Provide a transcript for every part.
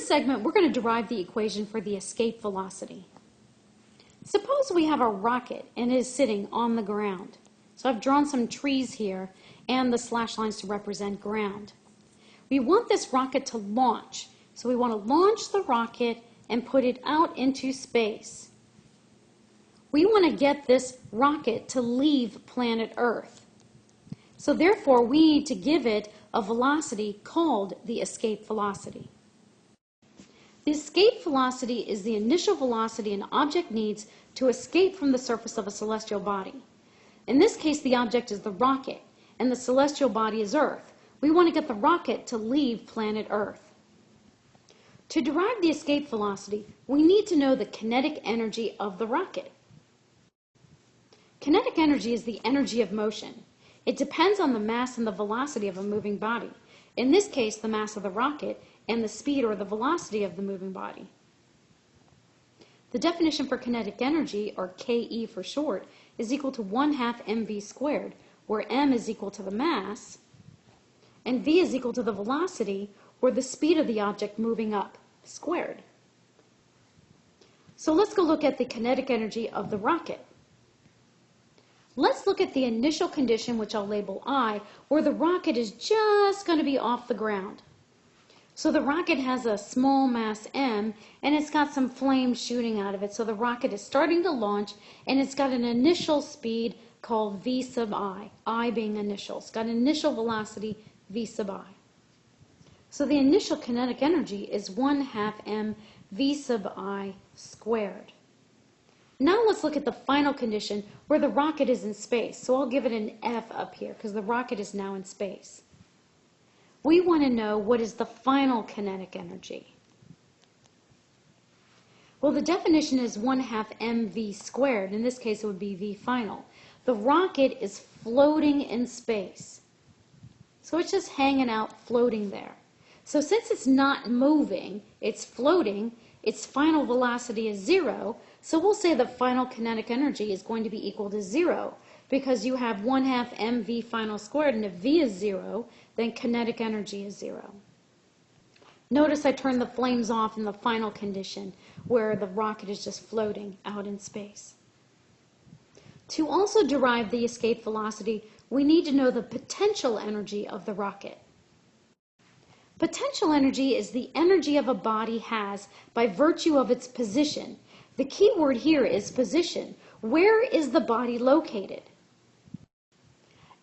this segment, we're going to derive the equation for the escape velocity. Suppose we have a rocket and it is sitting on the ground. So I've drawn some trees here and the slash lines to represent ground. We want this rocket to launch. So we want to launch the rocket and put it out into space. We want to get this rocket to leave planet Earth. So therefore, we need to give it a velocity called the escape velocity. The escape velocity is the initial velocity an object needs to escape from the surface of a celestial body. In this case, the object is the rocket, and the celestial body is Earth. We want to get the rocket to leave planet Earth. To derive the escape velocity, we need to know the kinetic energy of the rocket. Kinetic energy is the energy of motion. It depends on the mass and the velocity of a moving body. In this case, the mass of the rocket and the speed or the velocity of the moving body. The definition for kinetic energy, or KE for short, is equal to 1/2 mv squared, where m is equal to the mass, and v is equal to the velocity, or the speed of the object moving up, squared. So let's go look at the kinetic energy of the rocket. Let's look at the initial condition, which I'll label I, where the rocket is just going to be off the ground. So the rocket has a small mass m, and it's got some flames shooting out of it. So the rocket is starting to launch, and it's got an initial speed called v sub I being initial. It's got an initial velocity v sub I. So the initial kinetic energy is 1/2 m v sub I squared. Now let's look at the final condition where the rocket is in space. So I'll give it an F up here because the rocket is now in space. We want to know what is the final kinetic energy. Well, the definition is 1/2 mv squared. In this case, it would be v final. The rocket is floating in space. So it's just hanging out, floating there. So since it's not moving, it's floating, its final velocity is 0, so we'll say the final kinetic energy is going to be equal to 0 because you have 1/2 mv final squared, and if v is 0, then kinetic energy is 0. Notice I turned the flames off in the final condition where the rocket is just floating out in space. To also derive the escape velocity, we need to know the potential energy of the rocket. Potential energy is the energy of a body has by virtue of its position. The key word here is position. Where is the body located?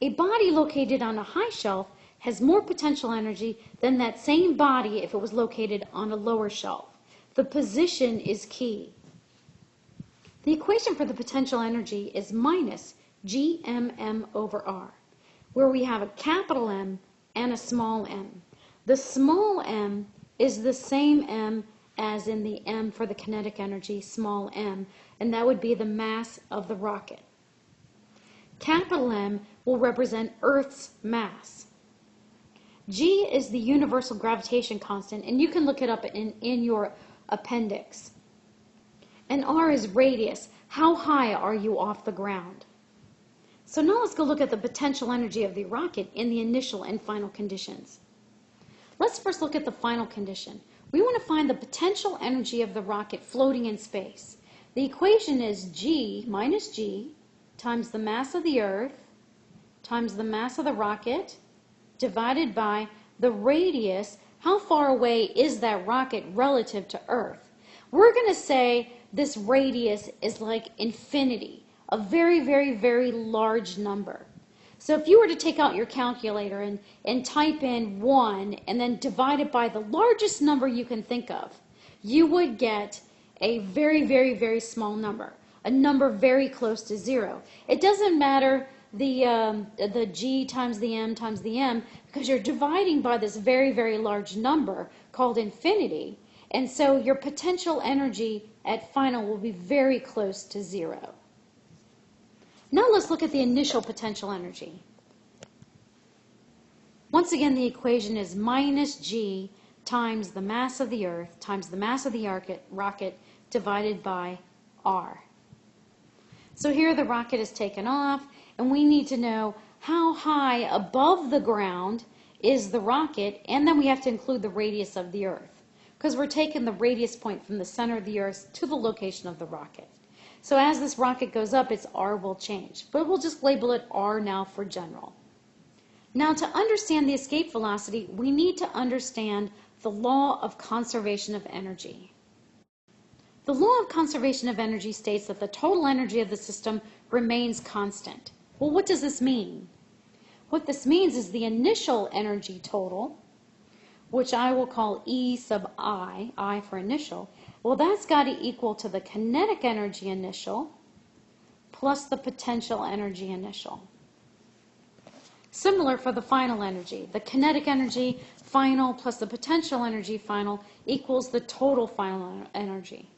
A body located on a high shelf has more potential energy than that same body if it was located on a lower shelf. The position is key. The equation for the potential energy is minus gmm over r, where we have a capital M and a small m. The small m is the same m as in the m for the kinetic energy, small m, and that would be the mass of the rocket. Capital M will represent Earth's mass. G is the universal gravitation constant, and you can look it up in your appendix. And R is radius. How high are you off the ground? So now let's go look at the potential energy of the rocket in the initial and final conditions. Let's first look at the final condition. We want to find the potential energy of the rocket floating in space. The equation is G minus G times the mass of the Earth times the mass of the rocket divided by the radius. How far away is that rocket relative to Earth? We're going to say this radius is like infinity, a very, very, very large number. So if you were to take out your calculator and type in 1 and then divide it by the largest number you can think of, you would get a very, very, very small number, a number very close to 0. It doesn't matter the G times the M because you're dividing by this very, very large number called infinity, and so your potential energy at final will be very close to 0. Now let's look at the initial potential energy. Once again, the equation is minus G times the mass of the Earth times the mass of the rocket divided by R. So here the rocket is taken off, and we need to know how high above the ground is the rocket, and then we have to include the radius of the Earth. because we're taking the radius point from the center of the Earth to the location of the rocket. So as this rocket goes up, its R will change, but we'll just label it R now for general. Now, to understand the escape velocity, we need to understand the law of conservation of energy. The law of conservation of energy states that the total energy of the system remains constant. Well, what does this mean? What this means is the initial energy total, which I will call E sub I for initial, well, that's got to equal to the kinetic energy initial plus the potential energy initial. Similar for the final energy. The kinetic energy final plus the potential energy final equals the total final energy.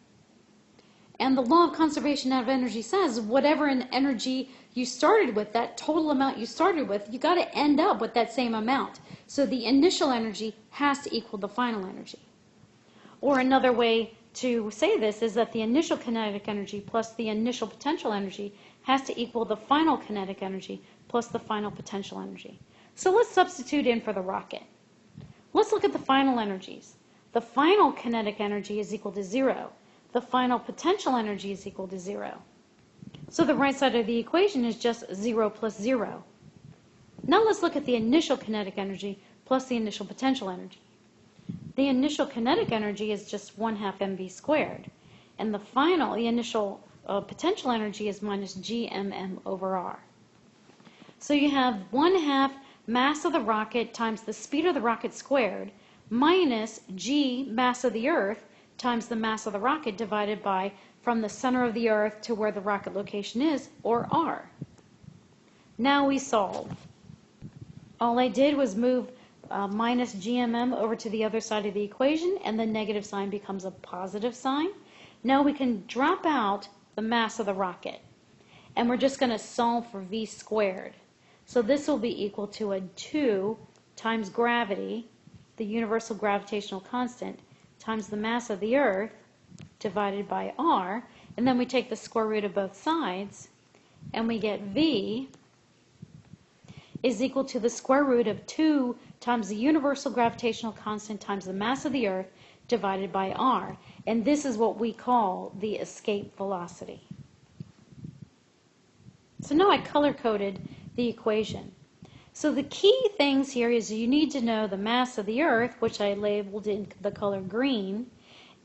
And the law of conservation of energy says whatever an energy you started with, that total amount you started with, you got to end up with that same amount. So the initial energy has to equal the final energy. Or another way to say this is that the initial kinetic energy plus the initial potential energy has to equal the final kinetic energy plus the final potential energy. So let's substitute in for the rocket. Let's look at the final energies. The final kinetic energy is equal to 0. The final potential energy is equal to 0. So the right side of the equation is just 0 plus 0. Now let's look at the initial kinetic energy plus the initial potential energy. The initial kinetic energy is just 1/2 mv squared. And the initial potential energy is minus gmm over r. So you have 1/2 mass of the rocket times the speed of the rocket squared minus g mass of the Earth times the mass of the rocket divided by from the center of the Earth to where the rocket location is, or r. Now we solve. All I did was move minus gmm over to the other side of the equation, and the negative sign becomes a positive sign. Now we can drop out the mass of the rocket, and we're just going to solve for v squared. So this will be equal to a 2 times gravity, the universal gravitational constant, times the mass of the Earth divided by r, and then we take the square root of both sides, and we get v is equal to the square root of 2 times the universal gravitational constant times the mass of the Earth divided by r. And this is what we call the escape velocity. So now I color-coded the equation. So the key things here is you need to know the mass of the Earth, which I labeled in the color green,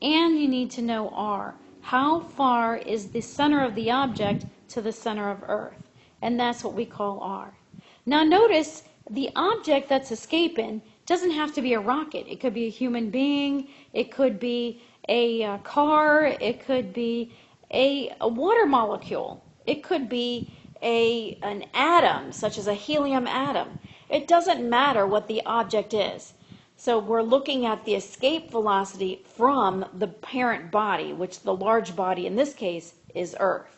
and you need to know r. How far is the center of the object to the center of Earth? And that's what we call r. Now notice the object that's escaping doesn't have to be a rocket. It could be a human being, it could be a car, it could be a water molecule, it could be an atom, such as a helium atom. It doesn't matter what the object is. So we're looking at the escape velocity from the parent body, which the large body in this case is Earth.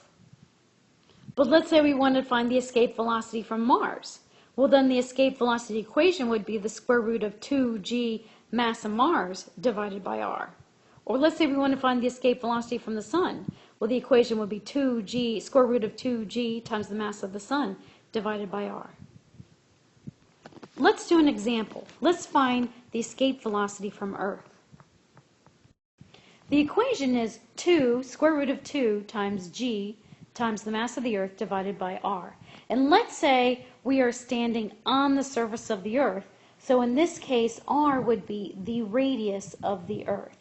But let's say we want to find the escape velocity from Mars. Well, then the escape velocity equation would be the square root of 2g mass of Mars divided by r. Or let's say we want to find the escape velocity from the Sun. Well, the equation would be 2g, square root of 2g times the mass of the Sun divided by r. Let's do an example. Let's find the escape velocity from Earth. The equation is 2 square root of 2 times g times the mass of the Earth divided by r. And let's say we are standing on the surface of the Earth. So in this case, r would be the radius of the Earth.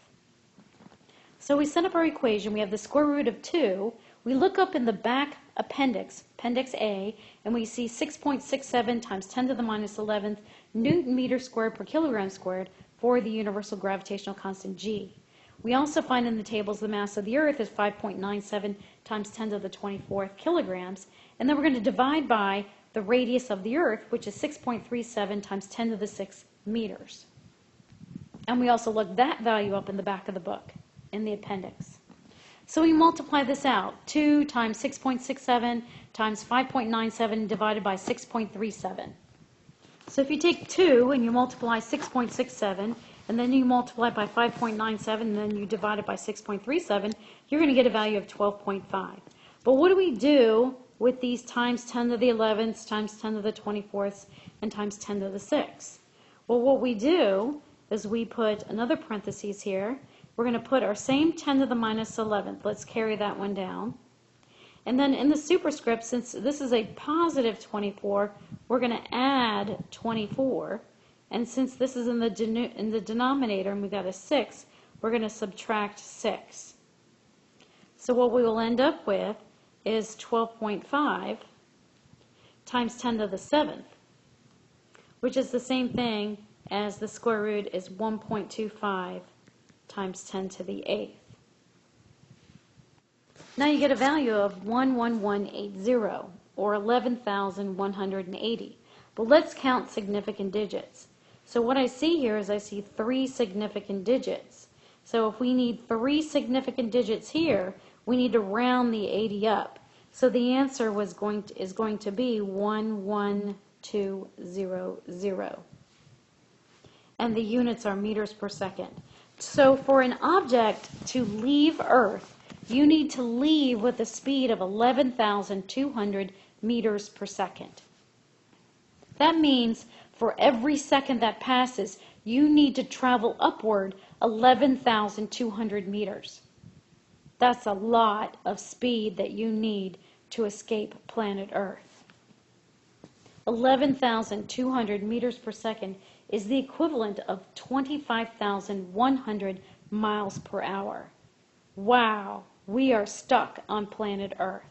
So we set up our equation. We have the square root of 2. We look up in the back appendix, appendix A, and we see 6.67 times 10 to the minus 11th Newton meter squared per kilogram squared for the universal gravitational constant g. We also find in the tables the mass of the Earth is 5.97 times 10 to the 24th kilograms, and then we're going to divide by the radius of the Earth, which is 6.37 times 10 to the 6th meters. And we also look that value up in the back of the book, in the appendix. So we multiply this out. 2 times 6.67 times 5.97 divided by 6.37. So if you take 2 and you multiply 6.67, and then you multiply by 5.97, and then you divide it by 6.37, you're going to get a value of 12.5. But what do we do with these times 10 to the 11ths, times 10 to the 24ths, and times 10 to the 6th? Well, what we do is we put another parentheses here. We're going to put our same 10 to the minus 11th. Let's carry that one down. And then in the superscript, since this is a positive 24, we're going to add 24. And since this is in the denominator and we got a 6, we're going to subtract 6. So what we will end up with is 12.5 times 10 to the 7th, which is the same thing as the square root is 1.25 times 10 to the 8th. Now you get a value of 11180, or 11,180. But let's count significant digits. So what I see here is I see 3 significant digits. So if we need 3 significant digits here, we need to round the 80 up. So the answer is going to be 11200. And the units are meters per second. So for an object to leave Earth, you need to leave with a speed of 11,200 meters per second. That means for every second that passes, you need to travel upward 11,200 meters. That's a lot of speed that you need to escape planet Earth. 11,200 meters per second is the equivalent of 25,100 miles per hour. Wow, we are stuck on planet Earth.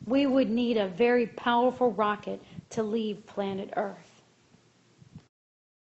We would need a very powerful rocket to leave planet Earth.